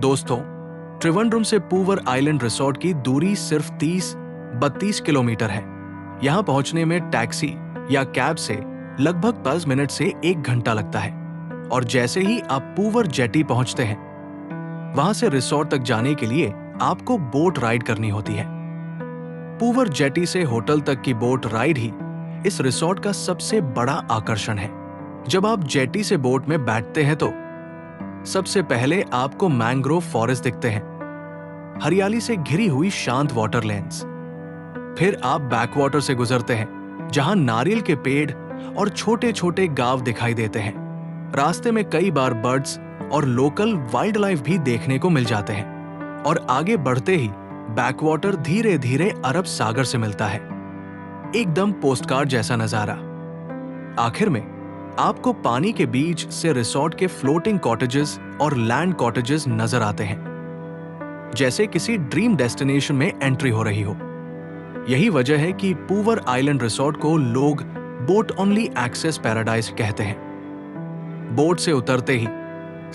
दोस्तों, त्रिवेंद्रम से poor island resort की दूरी सिर्फ 30-32 किलोमीटर है। यहाँ पहुंचने में टैक्सी या कैब से लगभग 10 मिनट से 1 घंटा लगता है। और जैसे ही आप पूवर जेटी पहुंचते हैं, वहां से रिसोर्ट तक जाने के लिए आपको बोट राइड करनी होती है। पूवर जेटी से होटल तक की बोट राइड ही इस रिसोर्ट का सबसे बड़ा आकर्षण है। जब आप जेटी से बोट में बैठते हैं तो सबसे पहले आपको मैंग्रोव फॉरेस्ट दिखते हैं, हरियाली से घिरी हुई शांत वाटर लेन्स। फिर आप बैकवाटर से गुजरते हैं, जहां नारियल के पेड़ और छोटे छोटे गांव दिखाई देते हैं। रास्ते में कई बार बर्ड्स और लोकल वाइल्ड लाइफ भी देखने को मिल जाते हैं। और आगे बढ़ते ही बैकवाटर धीरे धीरे अरब सागर से मिलता है, एकदम पोस्टकार्ड जैसा नजारा। आखिर में आपको पानी के बीच से रिसोर्ट के फ्लोटिंग कॉटेजेस और लैंड कॉटेजेस नजर आते हैं, जैसे किसी ड्रीम डेस्टिनेशन में एंट्री हो रही हो। यही वजह है कि पूवर आइलैंड रिसोर्ट को लोग बोट ओनली एक्सेस पैराडाइज कहते हैं। बोट से उतरते ही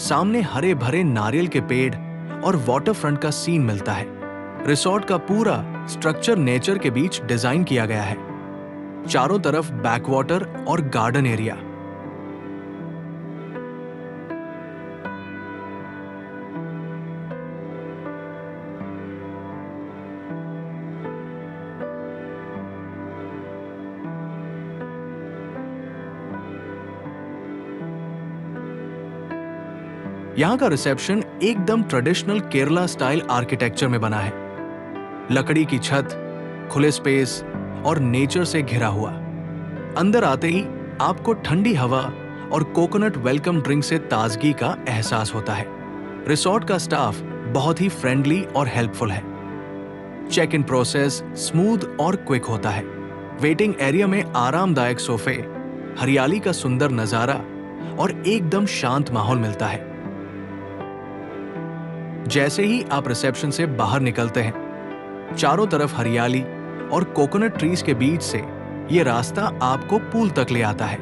सामने हरे भरे नारियल के पेड़ और वाटरफ्रंट का सीन मिलता है। रिसोर्ट का पूरा स्ट्रक्चर नेचर के बीच डिजाइन किया गया है, चारों तरफ बैकवाटर और गार्डन एरिया। यहाँ का रिसेप्शन एकदम ट्रेडिशनल केरला स्टाइल आर्किटेक्चर में बना है। लकड़ी की छत, खुले स्पेस और नेचर से घिरा हुआ। अंदर आते ही आपको ठंडी हवा और कोकोनट वेलकम ड्रिंक से ताजगी का एहसास होता है। रिसोर्ट का स्टाफ बहुत ही फ्रेंडली और हेल्पफुल है। चेक इन प्रोसेस स्मूथ और क्विक होता है। वेटिंग एरिया में आरामदायक सोफे, हरियाली का सुंदर नजारा और एकदम शांत माहौल मिलता है। जैसे ही आप रिसेप्शन से बाहर निकलते हैं, चारों तरफ हरियाली और कोकोनट ट्रीज के बीच से ये रास्ता आपको पूल तक ले आता है।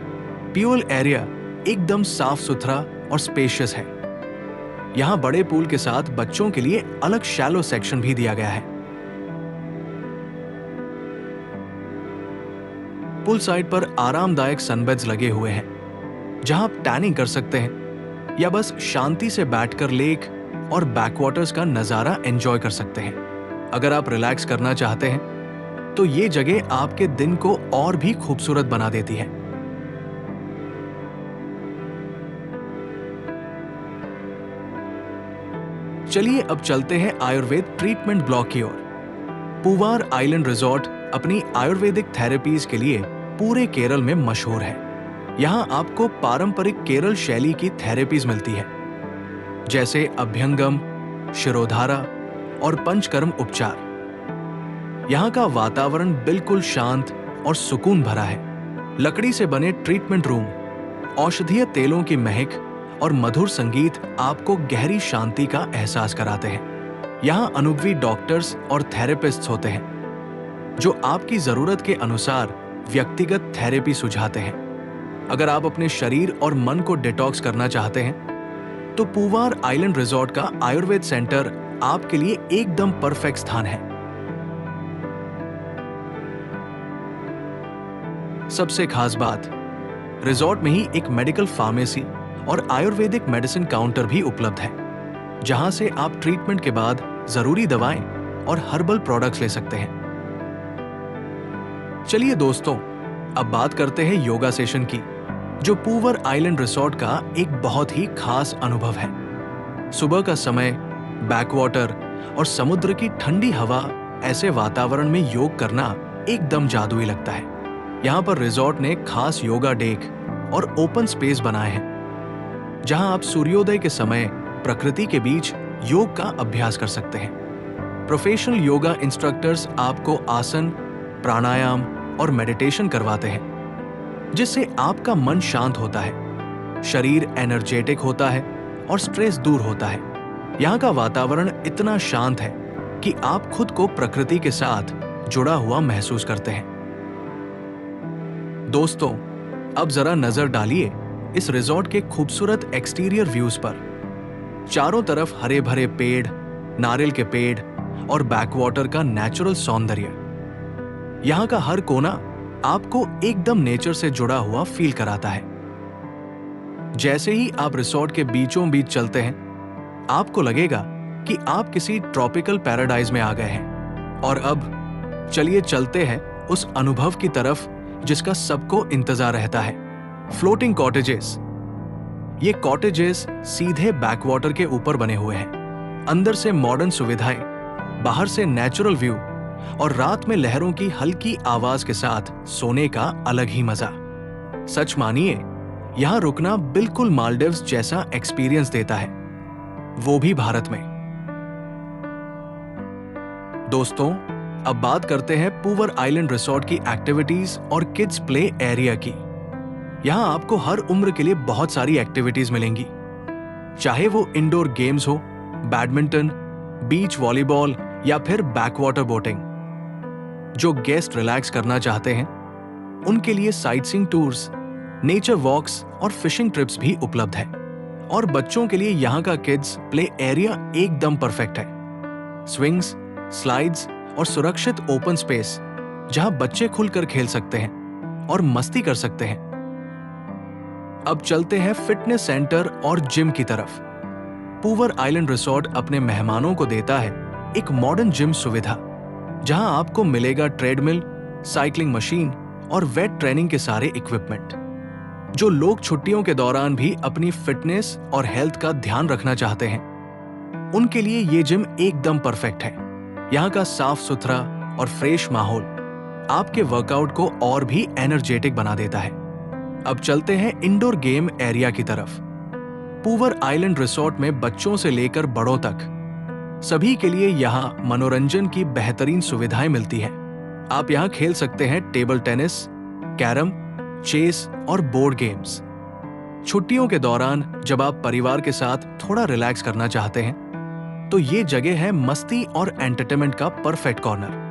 पूल एरिया एकदम साफ सुथरा और स्पेशियस है। यहाँ बड़े पूल के साथ बच्चों के लिए अलग शैलो सेक्शन भी दिया गया है। पूल साइड पर आरामदायक सनबेड्स लगे हुए हैं, जहां आप टैनिंग कर सकते हैं या बस शांति से बैठकर लेक और बैकवाटर्स का नजारा एंजॉय कर सकते हैं। अगर आप रिलैक्स करना चाहते हैं तो ये जगह आपके दिन को और भी खूबसूरत बना देती है। चलिए अब चलते हैं आयुर्वेद ट्रीटमेंट ब्लॉक की ओर। पूवार आइलैंड रिसोर्ट अपनी आयुर्वेदिक थेरेपीज के लिए पूरे केरल में मशहूर है। यहाँ आपको पारंपरिक केरल शैली की थेरेपीज मिलती है, जैसे अभ्यंगम, शिरोधारा और पंचकर्म उपचार। यहाँ का वातावरण बिल्कुल शांत और सुकून भरा है। लकड़ी से बने ट्रीटमेंट रूम, औषधीय तेलों की महक और मधुर संगीत आपको गहरी शांति का एहसास कराते हैं। यहाँ अनुभवी डॉक्टर्स और थेरेपिस्ट्स होते हैं, जो आपकी जरूरत के अनुसार व्यक्तिगत थेरेपी सुझाते हैं। अगर आप अपने शरीर और मन को डिटॉक्स करना चाहते हैं, तो पूवार आइलैंड रिसोर्ट का आयुर्वेद सेंटर आपके लिए एकदम परफेक्ट स्थान है। सबसे खास बात, रिसोर्ट में ही एक मेडिकल फार्मेसी और आयुर्वेदिक मेडिसिन काउंटर भी उपलब्ध है, जहां से आप ट्रीटमेंट के बाद जरूरी दवाएं और हर्बल प्रोडक्ट्स ले सकते हैं। चलिए दोस्तों, अब बात करते हैं योगा सेशन की, जो पूवर आइलैंड रिसोर्ट का एक बहुत ही खास अनुभव है। सुबह का समय, बैकवाटर और समुद्र की ठंडी हवा, ऐसे वातावरण में योग करना एकदम जादुई लगता है। यहाँ पर रिसोर्ट ने खास योगा डेक और ओपन स्पेस बनाए हैं, जहां आप सूर्योदय के समय प्रकृति के बीच योग का अभ्यास कर सकते हैं। प्रोफेशनल योगा इंस्ट्रक्टर्स आपको आसन, प्राणायाम और मेडिटेशन करवाते हैं, जिससे आपका मन शांत होता है, शरीर एनर्जेटिक होता है और स्ट्रेस दूर होता है। यहाँ का वातावरण इतना शांत है कि आप खुद को प्रकृति के साथ जुड़ा हुआ महसूस करते हैं। दोस्तों, अब जरा नजर डालिए इस रिसोर्ट के खूबसूरत एक्सटीरियर व्यूज पर। चारों तरफ हरे भरे पेड़, नारियल के पेड़ और बैकवाटर का नेचुरल सौंदर्य। यहाँ का हर कोना आपको एकदम नेचर से जुड़ा हुआ फील कराता है। जैसे ही आप रिसोर्ट के बीचों बीच चलते हैं, आपको लगेगा कि आप किसी ट्रॉपिकल पैराडाइज में आ गए हैं। और अब चलिए चलते हैं उस अनुभव की तरफ जिसका सबको इंतजार रहता है, फ्लोटिंग कॉटेजेस। ये कॉटेजेस सीधे बैकवाटर के ऊपर बने हुए हैं। अंदर से मॉडर्न सुविधाएं, बाहर से नेचुरल व्यू और रात में लहरों की हल्की आवाज के साथ सोने का अलग ही मजा। सच मानिए, यहां रुकना बिल्कुल मालदीव्स जैसा एक्सपीरियंस देता है, वो भी भारत में। दोस्तों, अब बात करते हैं पूवर आइलैंड रिसोर्ट की एक्टिविटीज और किड्स प्ले एरिया की। यहां आपको हर उम्र के लिए बहुत सारी एक्टिविटीज मिलेंगी, चाहे वो इंडोर गेम्स हो, बैडमिंटन, बीच वॉलीबॉल या फिर बैकवाटर बोटिंग। जो गेस्ट रिलैक्स करना चाहते हैं, उनके लिए साइटसीइंग टूर्स, नेचर वॉक्स और फिशिंग ट्रिप्स भी उपलब्ध है। और बच्चों के लिए यहाँ का किड्स प्ले एरिया एकदम परफेक्ट है। स्विंग्स, स्लाइड्स और सुरक्षित ओपन स्पेस जहां बच्चे खुलकर खेल सकते हैं और मस्ती कर सकते हैं। अब चलते हैं फिटनेस सेंटर और जिम की तरफ। पूवर आइलैंड रिसोर्ट अपने मेहमानों को देता है एक मॉडर्न जिम सुविधा, जहां आपको मिलेगा ट्रेडमिल, साइकिलिंग मशीन और वेट ट्रेनिंग के सारे इक्विपमेंट। जो लोग छुट्टियों के दौरान भी अपनी फिटनेस और हेल्थ का ध्यान रखना चाहते हैं, उनके लिए ये जिम एकदम परफेक्ट है। यहाँ का साफ सुथरा और फ्रेश माहौल आपके वर्कआउट को और भी एनर्जेटिक बना देता है। अब चलते हैं इंडोर गेम एरिया की तरफ। पूवर आइलैंड रिसोर्ट में बच्चों से लेकर बड़ों तक सभी के लिए यहाँ मनोरंजन की बेहतरीन सुविधाएं मिलती हैं। आप यहाँ खेल सकते हैं टेबल टेनिस, कैरम, चेस और बोर्ड गेम्स। छुट्टियों के दौरान जब आप परिवार के साथ थोड़ा रिलैक्स करना चाहते हैं, तो ये जगह है मस्ती और एंटरटेनमेंट का परफेक्ट कॉर्नर।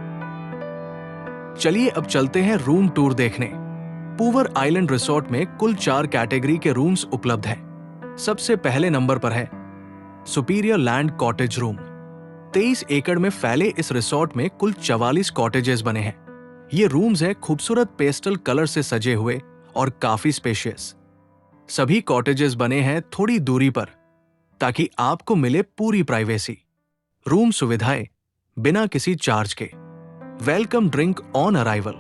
चलिए अब चलते हैं रूम टूर देखने। पूवर आइलैंड रिसोर्ट में कुल 4 कैटेगरी के रूम्स उपलब्ध हैं। सबसे पहले नंबर पर है सुपीरियर लैंड कॉटेज रूम। 23 एकड़ में फैले इस रिसोर्ट में कुल 44 कॉटेजेस बने हैं। ये रूम्स हैं खूबसूरत पेस्टल कलर से सजे हुए और काफी स्पेशियस। सभी कॉटेजेस बने हैं थोड़ी दूरी पर, ताकि आपको मिले पूरी प्राइवेसी। रूम सुविधाएं बिना किसी चार्ज के। Welcome drink on arrival.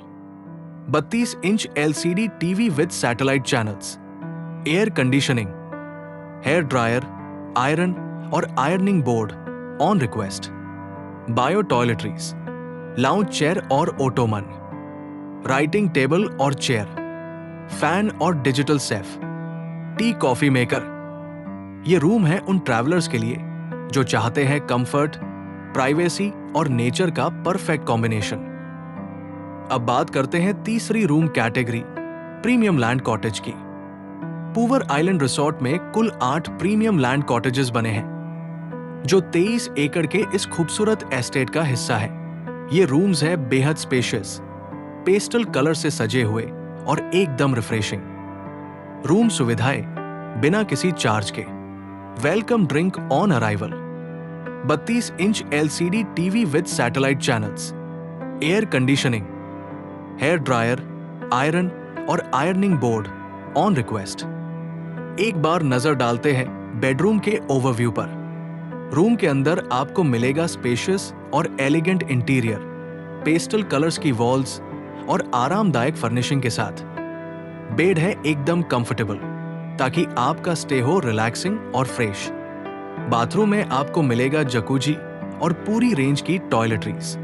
32 inch LCD TV with satellite channels, air conditioning, hair dryer, iron और ironing board on request, bio toiletries, lounge chair और ओटोमन, राइटिंग टेबल और चेयर, फैन और digital safe, tea coffee maker. ये room है उन travellers के लिए जो चाहते हैं कंफर्ट, प्राइवेसी और नेचर का परफेक्ट कॉम्बिनेशन। अब बात करते हैं तीसरी room category, premium land cottage की। पूवर आइलैंड रिसोर्ट में कुल 8 प्रीमियम लैंड कॉटेजेस बने हैं, जो 23 एकड़ के इस खूबसूरत एस्टेट का हिस्सा है। ये रूम्स है बेहद स्पेशियस, पेस्टल कलर से सजे हुए और एकदम रिफ्रेशिंग। रूम सुविधाएं बिना किसी चार्ज के। Welcome drink on arrival. 32 inch LCD TV with satellite channels, air conditioning, hair dryer, iron और आयरनिंग बोर्ड ऑन रिक्वेस्ट। एक बार नजर डालते हैं बेडरूम के ओवरव्यू पर। रूम के अंदर आपको मिलेगा स्पेशियस और एलिगेंट इंटीरियर, पेस्टल कलर्स की वॉल्स और आरामदायक फर्निशिंग के साथ। बेड है एकदम कंफर्टेबल, ताकि आपका स्टे हो रिलैक्सिंग और फ्रेश। बाथरूम में आपको मिलेगा जकूजी और पूरी रेंज की टॉयलेटरीज,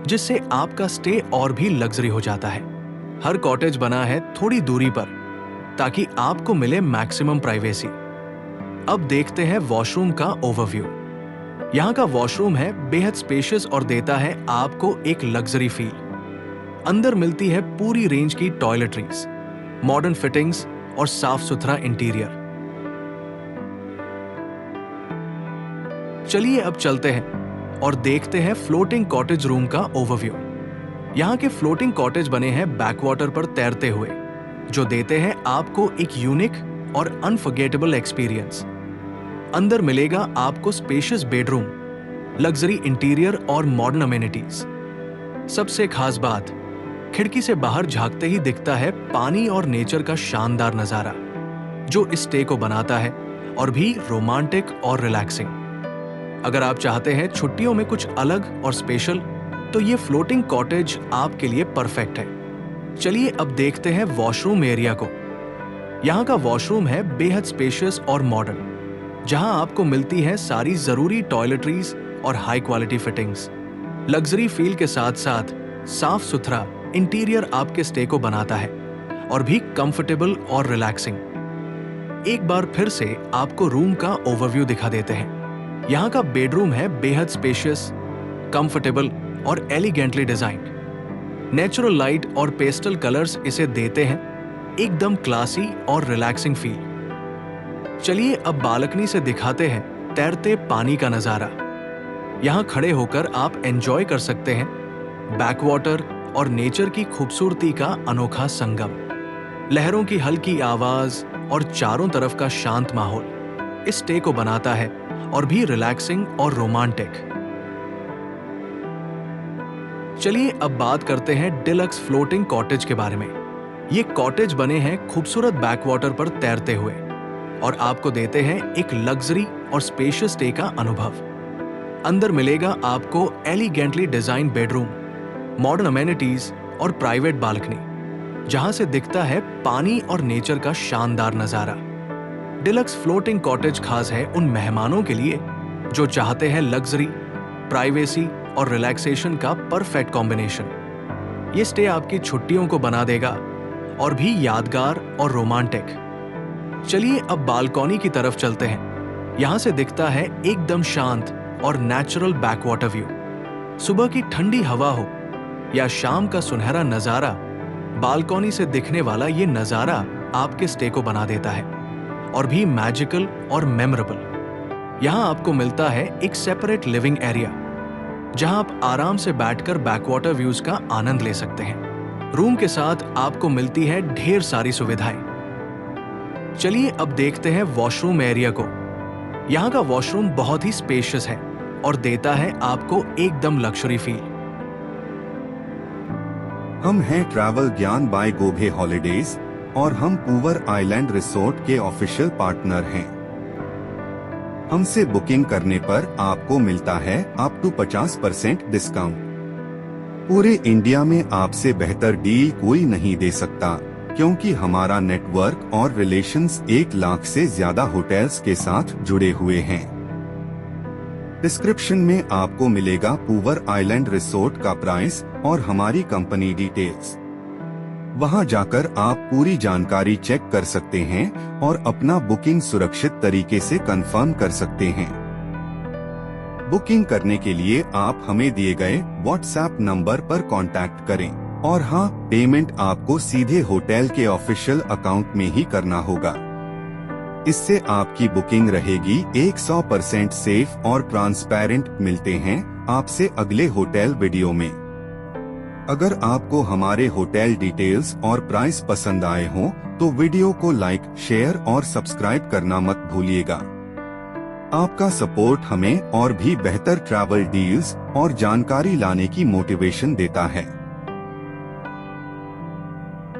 जिससे आपका स्टे और भी लग्जरी हो जाता है। हर कॉटेज बना है थोड़ी दूरी पर, ताकि आपको मिले मैक्सिमम प्राइवेसी। अब देखते हैं वॉशरूम का ओवरव्यू। यहाँ का वॉशरूम है बेहद स्पेशियस और देता है आपको एक लग्जरी फील। अंदर मिलती है पूरी रेंज की टॉयलेटरीज, मॉडर्न फिटिंग्स और साफ सुथरा इंटीरियर। चलिए अब चलते हैं और देखते हैं फ्लोटिंग कॉटेज रूम का ओवरव्यू। यहाँ के फ्लोटिंग कॉटेज बने हैं बैकवाटर पर तैरते हुए, जो देते हैं आपको एक यूनिक और अनफॉरगेटेबल एक्सपीरियंस। अंदर मिलेगा आपको स्पेशियस बेडरूम, लग्जरी इंटीरियर और मॉडर्न अमेनिटीज। सबसे खास बात, खिड़की से बाहर झांकते ही दिखता है पानी और नेचर का शानदार नजारा, जो इस स्टे को बनाता है और भी रोमांटिक और रिलैक्सिंग। अगर आप चाहते हैं छुट्टियों में कुछ अलग और स्पेशल, तो ये फ्लोटिंग कॉटेज आपके लिए परफेक्ट है। चलिए अब देखते हैं वॉशरूम एरिया को। यहाँ का वॉशरूम है बेहद स्पेशियस और मॉडर्न, जहाँ आपको मिलती है सारी जरूरी टॉयलेटरीज और high quality fittings. Luxury feel के साथ साथ साफ सुथरा इंटीरियर आपके स्टे को बनाता है और भी कंफर्टेबल और रिलैक्सिंग। एक बार फिर से आपको रूम का ओवरव्यू दिखा देते हैं। यहाँ का बेडरूम है बेहद स्पेशियस, कंफर्टेबल और एलिगेंटली डिजाइन्ड। नेचुरल लाइट और पेस्टल कलर्स इसे देते हैं एकदम क्लासी और रिलैक्सिंग फील। चलिए अब बालकनी से दिखाते हैं तैरते पानी का नजारा। यहाँ खड़े होकर आप एंजॉय कर सकते हैं बैकवाटर और नेचर की खूबसूरती का अनोखा संगम। लहरों की हल्की आवाज और चारों तरफ का शांत माहौल इस स्टे को बनाता है और भी रिलैक्सिंग और रोमांटिक। चलिए अब बात करते हैं डिलक्स फ्लोटिंग कॉटेज के बारे में। ये कॉटेज बने हैं खूबसूरत बैकवाटर पर तैरते हुए और आपको देते हैं एक लग्जरी और स्पेशियस स्टे का अनुभव। अंदर मिलेगा आपको elegantly design bedroom, modern amenities और प्राइवेट बालकनी, जहां से दिखता है पानी और नेचर का शानदार नजारा। डिलक्स फ्लोटिंग कॉटेज खास है उन मेहमानों के लिए जो चाहते हैं लग्जरी, प्राइवेसी और रिलैक्सेशन का परफेक्ट कॉम्बिनेशन। ये स्टे आपकी छुट्टियों को बना देगा और भी यादगार और रोमांटिक। चलिए अब बालकनी की तरफ चलते हैं। यहां से दिखता है एकदम शांत और नेचुरल बैकवाटर व्यू। सुबह की ठंडी हवा हो या शाम का सुनहरा नजारा, बालकनी से दिखने वाला ये नजारा आपके स्टे को बना देता है और भी मैजिकल और मेमोरेबल। यहाँ आपको मिलता है एक सेपरेट लिविंग एरिया, जहां आप आराम से बैठकर बैकवाटर व्यूज का आनंद ले सकते हैं। रूम के साथ आपको मिलती है ढेर सारी सुविधाएं। चलिए अब देखते हैं वॉशरूम एरिया को। यहाँ का वॉशरूम बहुत ही स्पेशियस है और देता है आपको एकदम लग्जरी फील। हम हैं ट्रैवल ज्ञान बाय गोभे हॉलिडेज और हम पूवर आइलैंड रिसोर्ट के ऑफिशियल पार्टनर हैं। हमसे बुकिंग करने पर आपको मिलता है अप टू 50% डिस्काउंट। पूरे इंडिया में आपसे बेहतर डील कोई नहीं दे सकता, क्योंकि हमारा नेटवर्क और रिलेशंस 1 लाख से ज्यादा होटल्स के साथ जुड़े हुए हैं। डिस्क्रिप्शन में आपको मिलेगा पूवर आइलैंड रिसोर्ट का प्राइस और हमारी कंपनी डिटेल्स। वहां जाकर आप पूरी जानकारी चेक कर सकते हैं और अपना बुकिंग सुरक्षित तरीके से कंफर्म कर सकते हैं। बुकिंग करने के लिए आप हमें दिए गए व्हाट्सएप नंबर पर कांटेक्ट करें। और हाँ, पेमेंट आपको सीधे होटल के ऑफिशियल अकाउंट में ही करना होगा। इससे आपकी बुकिंग रहेगी 100% सेफ और ट्रांसपेरेंट। मिलते हैं आपसे अगले होटल वीडियो में। अगर आपको हमारे होटल डिटेल्स और प्राइस पसंद आए हों तो वीडियो को लाइक, शेयर और सब्सक्राइब करना मत भूलिएगा। आपका सपोर्ट हमें और भी बेहतर ट्रैवल डील्स और जानकारी लाने की मोटिवेशन देता है।